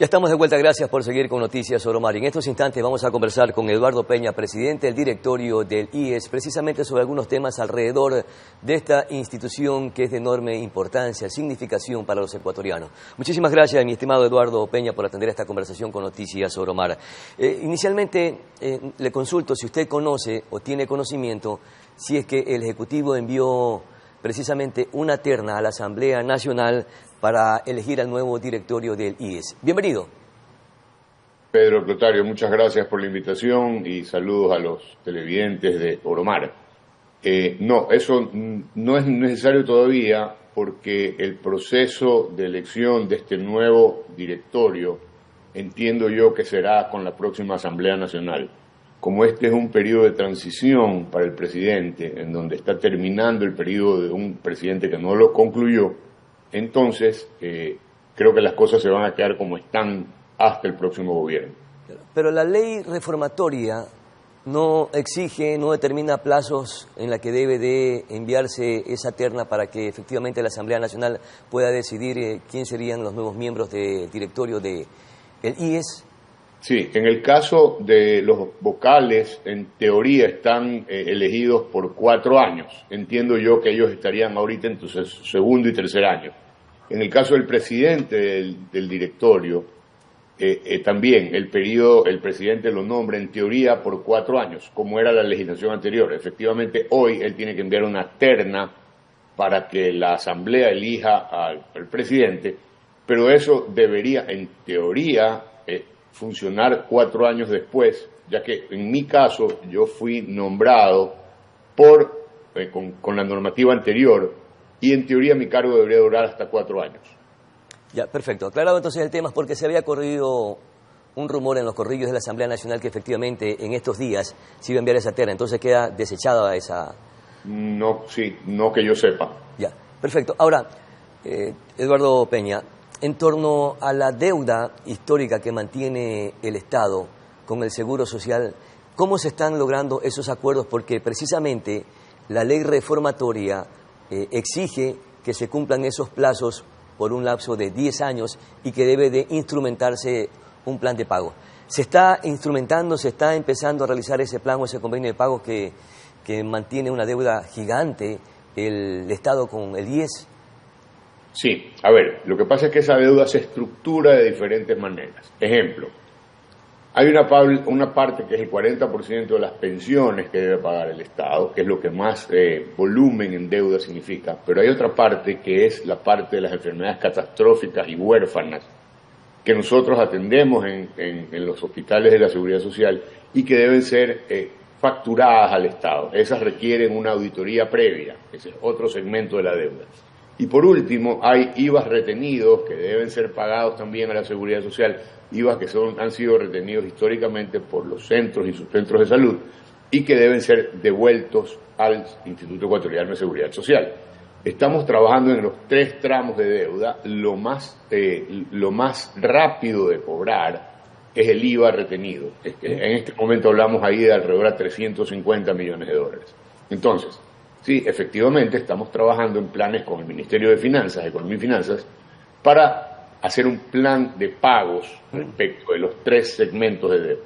Ya estamos de vuelta, gracias por seguir con Noticias Oromar. En estos instantes vamos a conversar con Eduardo Peña, presidente del directorio del IES, precisamente sobre algunos temas alrededor de esta institución que es de enorme importancia, significación para los ecuatorianos. Muchísimas gracias, mi estimado Eduardo Peña, por atender esta conversación con Noticias Oromar. Inicialmente, le consulto si usted conoce o tiene conocimiento si es que el Ejecutivo envió precisamente una terna a la Asamblea Nacional para elegir al nuevo directorio del IES. Bienvenido. Pedro Clotario, muchas gracias por la invitación y saludos a los televidentes de Oromar. No, eso no es necesario todavía porque el proceso de elección de este nuevo directorio entiendo yo que será con la próxima Asamblea Nacional. Como este es un periodo de transición para el presidente, en donde está terminando el periodo de un presidente que no lo concluyó, entonces creo que las cosas se van a quedar como están hasta el próximo gobierno. Pero la ley reformatoria no exige, no determina plazos en la que debe de enviarse esa terna para que efectivamente la Asamblea Nacional pueda decidir quién serían los nuevos miembros del directorio del IES. Sí, en el caso de los vocales, en teoría están elegidos por 4 años. Entiendo yo que ellos estarían ahorita en su segundo y tercer año. En el caso del presidente del directorio, también el presidente lo nombra en teoría por 4 años, como era la legislación anterior. Efectivamente, hoy él tiene que enviar una terna para que la Asamblea elija al presidente, pero eso debería, en teoría, funcionar 4 años después, ya que en mi caso yo fui nombrado con la normativa anterior y en teoría mi cargo debería durar hasta 4 años. Ya, perfecto. Aclarado entonces el tema, es porque se había corrido un rumor en los corrillos de la Asamblea Nacional que efectivamente en estos días se iba a enviar esa terna, entonces queda desechada esa... No, sí, no que yo sepa. Ya, perfecto. Ahora, Eduardo Peña, en torno a la deuda histórica que mantiene el Estado con el Seguro Social, ¿cómo se están logrando esos acuerdos? Porque precisamente la ley reformatoria exige que se cumplan esos plazos por un lapso de 10 años y que debe de instrumentarse un plan de pago. ¿Se está instrumentando, se está empezando a realizar ese plan o ese convenio de pago que mantiene una deuda gigante el Estado con el IES? Sí, a ver, lo que pasa es que esa deuda se estructura de diferentes maneras. Ejemplo, hay una parte que es el 40% de las pensiones que debe pagar el Estado, que es lo que más volumen en deuda significa, pero hay otra parte que es la parte de las enfermedades catastróficas y huérfanas, que nosotros atendemos en los hospitales de la Seguridad Social y que deben ser facturadas al Estado. Esas requieren una auditoría previa, ese es otro segmento de la deuda. Y por último, hay IVAs retenidos que deben ser pagados también a la Seguridad Social, IVAs que han sido retenidos históricamente por los centros y subcentros de salud y que deben ser devueltos al Instituto Ecuatoriano de Seguridad Social. Estamos trabajando en los 3 tramos de deuda. Lo más rápido de cobrar es el IVA retenido. En este momento hablamos ahí de alrededor de 350 millones de dólares. Entonces, sí, efectivamente estamos trabajando en planes con el Ministerio de Finanzas, Economía y Finanzas, para hacer un plan de pagos respecto de los 3 segmentos de deuda.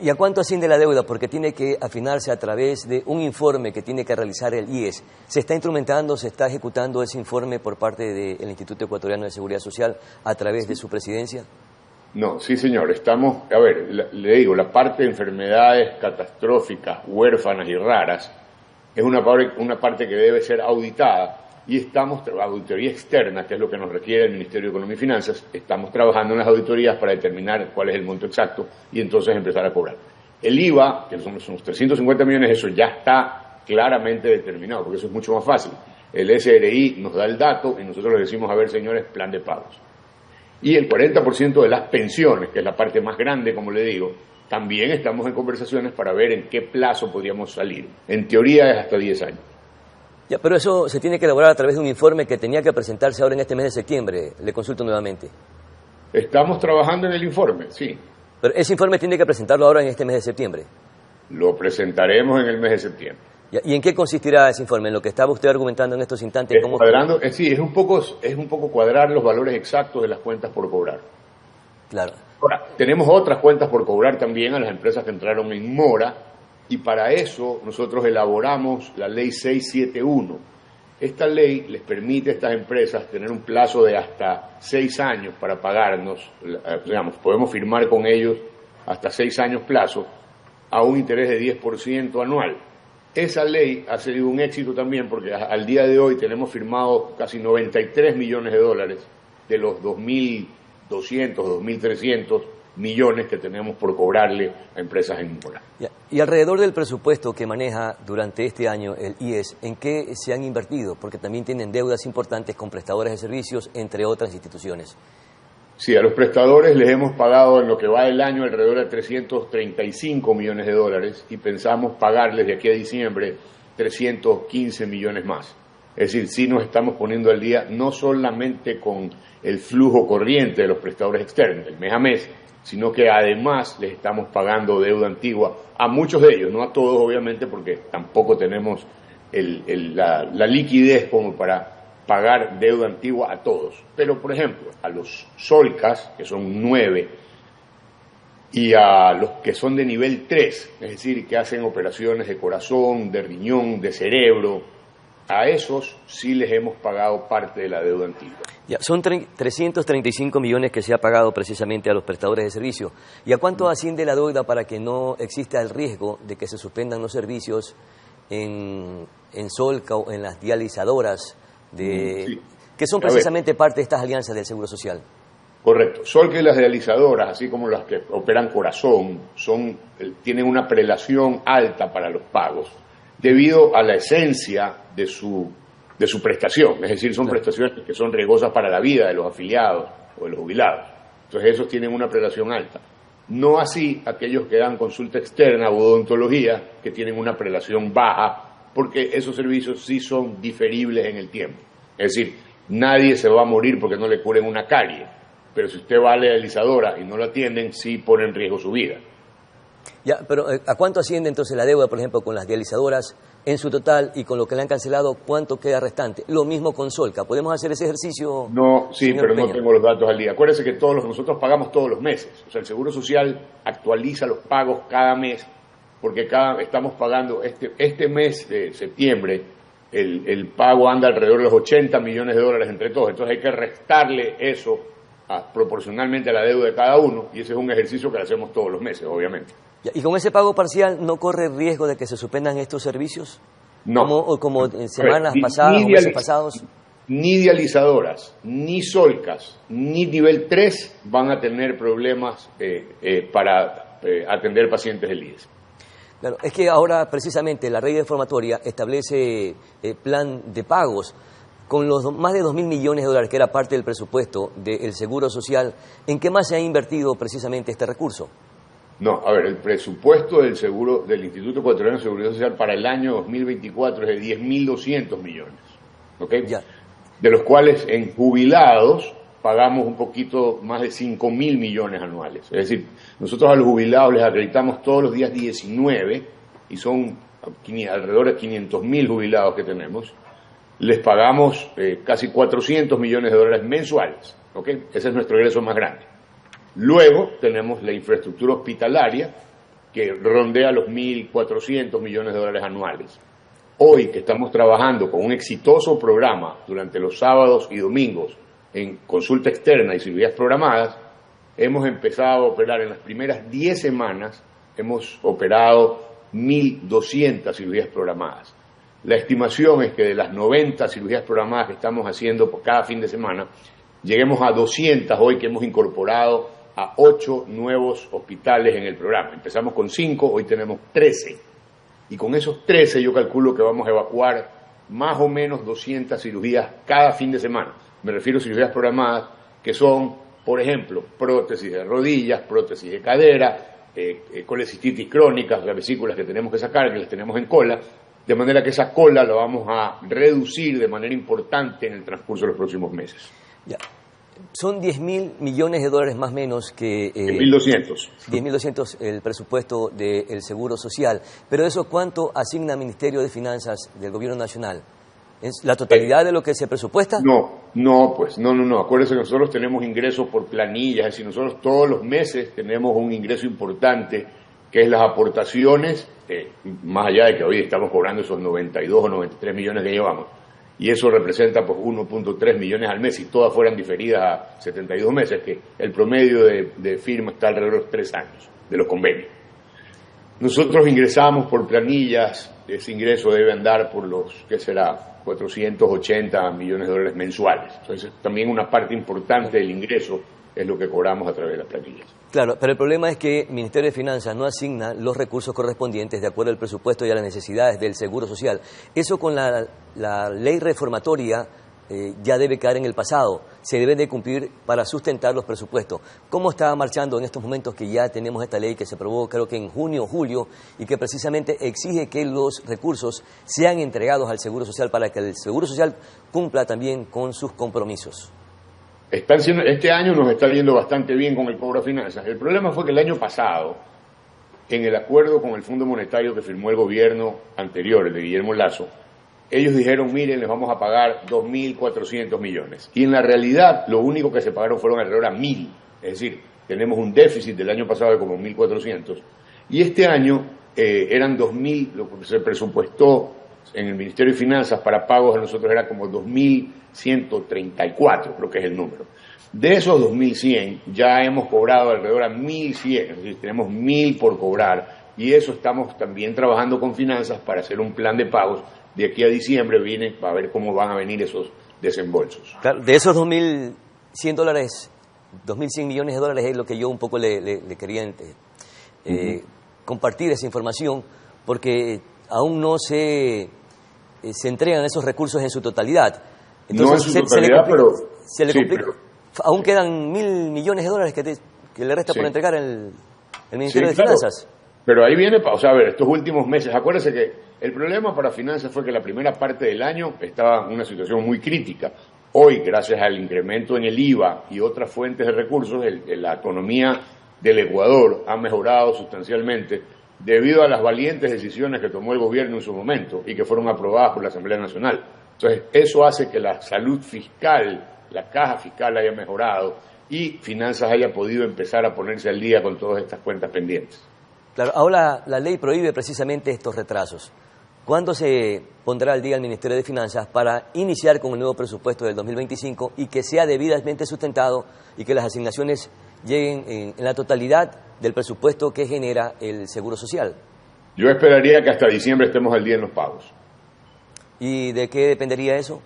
¿Y a cuánto asciende la deuda? Porque tiene que afinarse a través de un informe que tiene que realizar el IES. ¿Se está instrumentando, se está ejecutando ese informe por parte del Instituto Ecuatoriano de Seguridad Social a través de su presidencia? No, sí señor, le digo, la parte de enfermedades catastróficas, huérfanas y raras, es una parte que debe ser auditada y estamos trabajando auditoría externa, que es lo que nos requiere el Ministerio de Economía y Finanzas. Estamos trabajando en las auditorías para determinar cuál es el monto exacto y entonces empezar a cobrar. El IVA, que son los 350 millones, eso ya está claramente determinado, porque eso es mucho más fácil. El SRI nos da el dato y nosotros le decimos, a ver señores, plan de pagos. Y el 40% de las pensiones, que es la parte más grande, como le digo, también estamos en conversaciones para ver en qué plazo podríamos salir. En teoría es hasta 10 años. Ya, pero eso se tiene que elaborar a través de un informe que tenía que presentarse ahora en este mes de septiembre. Le consulto nuevamente. Estamos trabajando en el informe, sí. Pero ese informe tiene que presentarlo ahora en este mes de septiembre. Lo presentaremos en el mes de septiembre. ¿Y en qué consistirá ese informe? En lo que estaba usted argumentando en estos instantes. Sí, es un poco cuadrar los valores exactos de las cuentas por cobrar. Claro. Ahora, tenemos otras cuentas por cobrar también a las empresas que entraron en mora, y para eso nosotros elaboramos la ley 671. Esta ley les permite a estas empresas tener un plazo de hasta 6 años para pagarnos, digamos, podemos firmar con ellos hasta 6 años plazo a un interés de 10% anual. Esa ley ha sido un éxito también porque al día de hoy tenemos firmado casi 93 millones de dólares de los 2.200, 2.300 millones que tenemos por cobrarle a empresas en mora. Y alrededor del presupuesto que maneja durante este año el IES, ¿en qué se han invertido? Porque también tienen deudas importantes con prestadores de servicios, entre otras instituciones. Sí, a los prestadores les hemos pagado en lo que va del año alrededor de 335 millones de dólares y pensamos pagarles de aquí a diciembre 315 millones más. Es decir, sí nos estamos poniendo al día no solamente con el flujo corriente de los prestadores externos, el mes a mes, sino que además les estamos pagando deuda antigua a muchos de ellos, no a todos obviamente, porque tampoco tenemos la liquidez como para pagar deuda antigua a todos. Pero, por ejemplo, a los Solcas, que son 9, y a los que son de nivel 3, es decir, que hacen operaciones de corazón, de riñón, de cerebro, a esos sí les hemos pagado parte de la deuda antigua. Ya, son 335 millones que se ha pagado precisamente a los prestadores de servicio. ¿Y a cuánto asciende la deuda para que no exista el riesgo de que se suspendan los servicios en Solca o en las dializadoras, Sí. que son precisamente parte de estas alianzas del Seguro Social? Correcto. Solca y las dializadoras, así como las que operan corazón, tienen una prelación alta para los pagos, debido a la esencia de su prestación. Es decir, son prestaciones que son riesgosas para la vida de los afiliados o de los jubilados. Entonces, esos tienen una prelación alta. No así aquellos que dan consulta externa o odontología, que tienen una prelación baja, porque esos servicios sí son diferibles en el tiempo. Es decir, nadie se va a morir porque no le curen una carie, pero si usted va a la dializadora y no lo atienden, sí pone en riesgo su vida. Ya, pero ¿a cuánto asciende entonces la deuda, por ejemplo, con las dializadoras en su total y con lo que le han cancelado, cuánto queda restante? Lo mismo con Solca. ¿Podemos hacer ese ejercicio? No, sí, pero Peña? no tengo los datos al día. Acuérdense que nosotros pagamos todos los meses. O sea, el Seguro Social actualiza los pagos cada mes, porque estamos pagando este mes de septiembre, el pago anda alrededor de los 80 millones de dólares entre todos. Entonces hay que restarle eso proporcionalmente a la deuda de cada uno, y ese es un ejercicio que lo hacemos todos los meses, obviamente. ¿Y con ese pago parcial no corre riesgo de que se suspendan estos servicios? No. Como en semanas pasadas o meses pasados. Ni dializadoras, ni Solcas, ni nivel 3 van a tener problemas para atender pacientes del IES. Claro, es que ahora precisamente la ley reformatoria establece plan de pagos con los más de 2.000 millones de dólares que era parte del presupuesto del Seguro Social. ¿En qué más se ha invertido precisamente este recurso? No, a ver, el presupuesto del Instituto Ecuatoriano de Seguridad Social para el año 2024 es de 10.200 millones, ¿ok? Ya. De los cuales en jubilados pagamos un poquito más de 5.000 millones anuales. Es decir, nosotros a los jubilados les acreditamos todos los días 19, y son alrededor de 500.000 jubilados que tenemos, les pagamos casi 400 millones de dólares mensuales, ¿ok? Ese es nuestro egreso más grande. Luego tenemos la infraestructura hospitalaria, que rondea los 1.400 millones de dólares anuales. Hoy que estamos trabajando con un exitoso programa durante los sábados y domingos en consulta externa y cirugías programadas, hemos empezado a operar en las primeras 10 semanas, hemos operado 1.200 cirugías programadas. La estimación es que de las 90 cirugías programadas que estamos haciendo por cada fin de semana, lleguemos a 200 hoy que hemos incorporado a 8 nuevos hospitales en el programa. Empezamos con 5, hoy tenemos 13. Y con esos 13 yo calculo que vamos a evacuar más o menos 200 cirugías cada fin de semana. Me refiero a cirugías programadas que son, por ejemplo, prótesis de rodillas, prótesis de cadera, colecistitis crónica, las vesículas que tenemos que sacar, que las tenemos en cola, de manera que esa cola la vamos a reducir de manera importante en el transcurso de los próximos meses. Ya. Son 10.000 millones de dólares más menos que... 10.200. 10.200 el presupuesto del Seguro Social. Pero eso, ¿cuánto asigna el Ministerio de Finanzas del Gobierno Nacional? ¿Es la totalidad de lo que se presupuesta? No. Acuérdense que nosotros tenemos ingresos por planillas, es decir, nosotros todos los meses tenemos un ingreso importante, que es las aportaciones, más allá de que hoy estamos cobrando esos 92 o 93 millones que llevamos, y eso representa pues 1.3 millones al mes, si todas fueran diferidas a 72 meses, que el promedio de firma está alrededor de los 3 años de los convenios. Nosotros ingresamos por planillas, ese ingreso debe andar por los, ¿qué será?, 480 millones de dólares mensuales. Entonces, también una parte importante del ingreso es lo que cobramos a través de las planillas. Claro, pero el problema es que el Ministerio de Finanzas no asigna los recursos correspondientes de acuerdo al presupuesto y a las necesidades del Seguro Social. Eso con la ley reformatoria ya debe quedar en el pasado. Se debe de cumplir para sustentar los presupuestos. ¿Cómo está marchando en estos momentos que ya tenemos esta ley que se aprobó creo que en junio o julio y que precisamente exige que los recursos sean entregados al Seguro Social para que el Seguro Social cumpla también con sus compromisos? Este año nos está yendo bastante bien con el cobro a finanzas. El problema fue que el año pasado, en el acuerdo con el Fondo Monetario que firmó el gobierno anterior, el de Guillermo Lasso, ellos dijeron, miren, les vamos a pagar 2.400 millones. Y en la realidad, lo único que se pagaron fueron alrededor a 1.000. Es decir, tenemos un déficit del año pasado de como 1.400. Y este año eran 2.000, lo que se presupuestó en el Ministerio de Finanzas para pagos a nosotros era como 2.134, creo que es el número. De esos 2.100 ya hemos cobrado alrededor a 1.100, es decir, tenemos 1.000 por cobrar y eso estamos también trabajando con finanzas para hacer un plan de pagos. De aquí a diciembre viene a ver cómo van a venir esos desembolsos. Claro, de esos 2.100 dólares, 2.100 millones de dólares es lo que yo un poco le quería compartir esa información, porque aún no se entregan esos recursos en su totalidad. Entonces, no en su totalidad, pero aún quedan 1.000 millones de dólares que le resta por entregar el Ministerio de Finanzas. Pero ahí viene, o sea, a ver, estos últimos meses, acuérdense que el problema para finanzas fue que la primera parte del año estaba en una situación muy crítica. Hoy, gracias al incremento en el IVA y otras fuentes de recursos, la economía del Ecuador ha mejorado sustancialmente debido a las valientes decisiones que tomó el gobierno en su momento y que fueron aprobadas por la Asamblea Nacional. Entonces, eso hace que la salud fiscal, la caja fiscal haya mejorado y finanzas haya podido empezar a ponerse al día con todas estas cuentas pendientes. Claro, ahora la ley prohíbe precisamente estos retrasos. ¿Cuándo se pondrá al día el Ministerio de Finanzas para iniciar con el nuevo presupuesto del 2025 y que sea debidamente sustentado y que las asignaciones lleguen en la totalidad del presupuesto que genera el Seguro Social? Yo esperaría que hasta diciembre estemos al día en los pagos. ¿Y de qué dependería eso?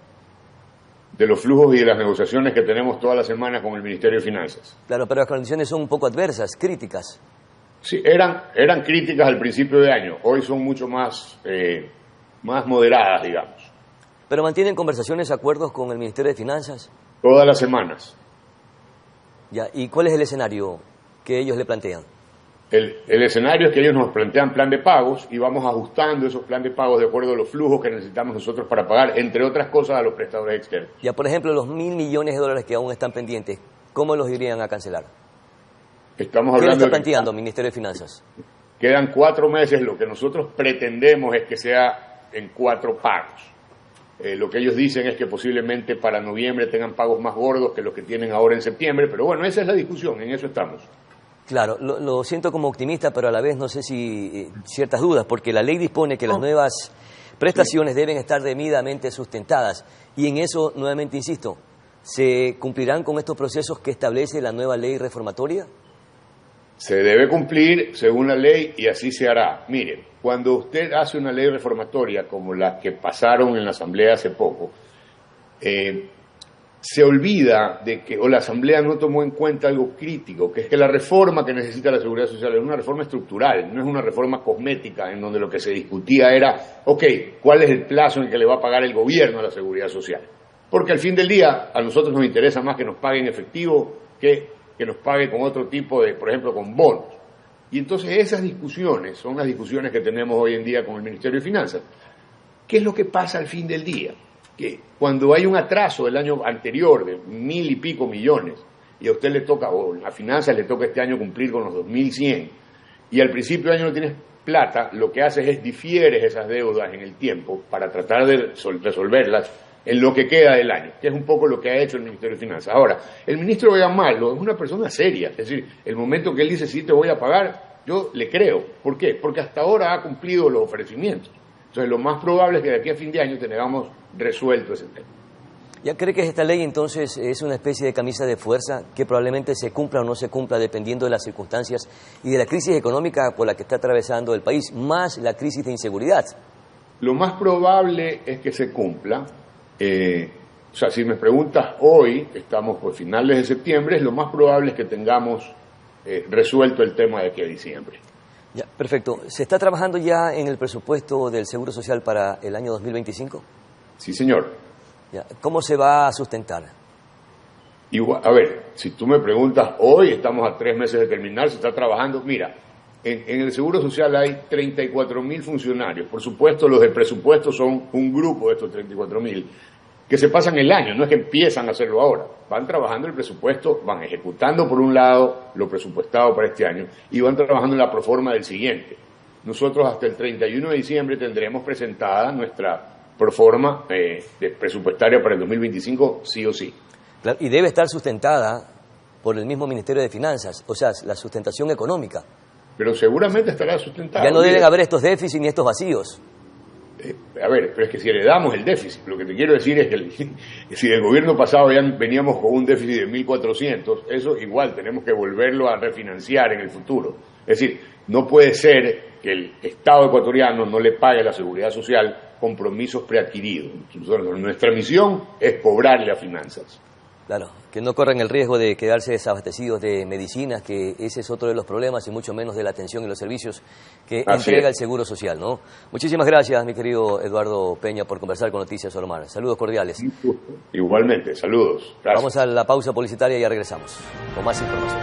De los flujos y de las negociaciones que tenemos toda la semana con el Ministerio de Finanzas. Claro, pero las condiciones son un poco adversas, críticas. Sí, eran críticas al principio de año, hoy son mucho más moderadas, digamos. ¿Pero mantienen conversaciones, acuerdos con el Ministerio de Finanzas? Todas las semanas. Ya, ¿y cuál es el escenario que ellos le plantean? El escenario es que ellos nos plantean plan de pagos y vamos ajustando esos planes de pagos de acuerdo a los flujos que necesitamos nosotros para pagar, entre otras cosas, a los prestadores externos. Ya, por ejemplo, los 1.000 millones de dólares que aún están pendientes, ¿cómo los irían a cancelar? Estamos ¿Qué le hablando está planteando el Ministerio de Finanzas? Quedan 4 meses, lo que nosotros pretendemos es que sea en 4 pagos. Lo que ellos dicen es que posiblemente para noviembre tengan pagos más gordos que los que tienen ahora en septiembre, pero bueno, esa es la discusión, en eso estamos. Claro, lo siento como optimista, pero a la vez no sé si ciertas dudas, porque la ley dispone que las nuevas prestaciones deben estar debidamente sustentadas, y en eso, nuevamente insisto, ¿se cumplirán con estos procesos que establece la nueva ley reformatoria? Se debe cumplir según la ley y así se hará. Miren, cuando usted hace una ley reformatoria como las que pasaron en la Asamblea hace poco, se olvida de que, o la Asamblea no tomó en cuenta algo crítico, que es que la reforma que necesita la Seguridad Social es una reforma estructural, no es una reforma cosmética en donde lo que se discutía era, ok, ¿cuál es el plazo en que le va a pagar el gobierno a la Seguridad Social? Porque al fin del día a nosotros nos interesa más que nos paguen efectivo que nos pague con otro tipo de, por ejemplo, con bonos. Y entonces esas discusiones son las discusiones que tenemos hoy en día con el Ministerio de Finanzas. ¿Qué es lo que pasa al fin del día? Que cuando hay un atraso del año anterior de 1.000 y pico millones, y a usted le toca, o a Finanzas le toca este año cumplir con los 2.100, y al principio de año no tienes plata, lo que haces es difieres esas deudas en el tiempo para tratar de resolverlas en lo que queda del año, que es un poco lo que ha hecho el Ministerio de Finanzas. Ahora, el ministro Vega Malo es una persona seria, es decir, el momento que él dice sí te voy a pagar, yo le creo. ¿Por qué? Porque hasta ahora ha cumplido los ofrecimientos. Entonces, lo más probable es que de aquí a fin de año tengamos resuelto ese tema. ¿Ya cree que esta ley entonces es una especie de camisa de fuerza que probablemente se cumpla o no se cumpla dependiendo de las circunstancias y de la crisis económica por la que está atravesando el país, más la crisis de inseguridad? Lo más probable es que se cumpla. O sea, si me preguntas hoy, estamos por finales de septiembre, lo más probable es que tengamos resuelto el tema de aquí a diciembre. Ya, perfecto. ¿Se está trabajando ya en el presupuesto del Seguro Social para el año 2025? Sí, señor. Ya. ¿Cómo se va a sustentar? Igual, a ver, si tú me preguntas hoy, estamos a 3 meses de terminar, se está trabajando. Mira, en el Seguro Social hay 34.000 funcionarios. Por supuesto, los de presupuesto son un grupo de estos 34.000 que se pasan el año, no es que empiezan a hacerlo ahora. Van trabajando el presupuesto, van ejecutando por un lado lo presupuestado para este año y van trabajando en la proforma del siguiente. Nosotros hasta el 31 de diciembre tendremos presentada nuestra proforma presupuestaria para el 2025, sí o sí. Claro, y debe estar sustentada por el mismo Ministerio de Finanzas, o sea, la sustentación económica. Pero seguramente estará sustentada. Ya no deben haber estos déficits ni estos vacíos. A ver, pero es que si heredamos el déficit, lo que te quiero decir es que si del gobierno pasado ya veníamos con un déficit de 1.400, eso igual tenemos que volverlo a refinanciar en el futuro. Es decir, no puede ser que el Estado ecuatoriano no le pague a la Seguridad Social compromisos preadquiridos. Nuestra misión es cobrarle a finanzas. Claro, que no corran el riesgo de quedarse desabastecidos de medicinas, que ese es otro de los problemas, y mucho menos de la atención y los servicios que entrega el Seguro Social, ¿no? Muchísimas gracias, mi querido Eduardo Peña, por conversar con Noticias Solomar. Saludos cordiales. Igualmente, saludos. Gracias. Vamos a la pausa publicitaria y ya regresamos con más información.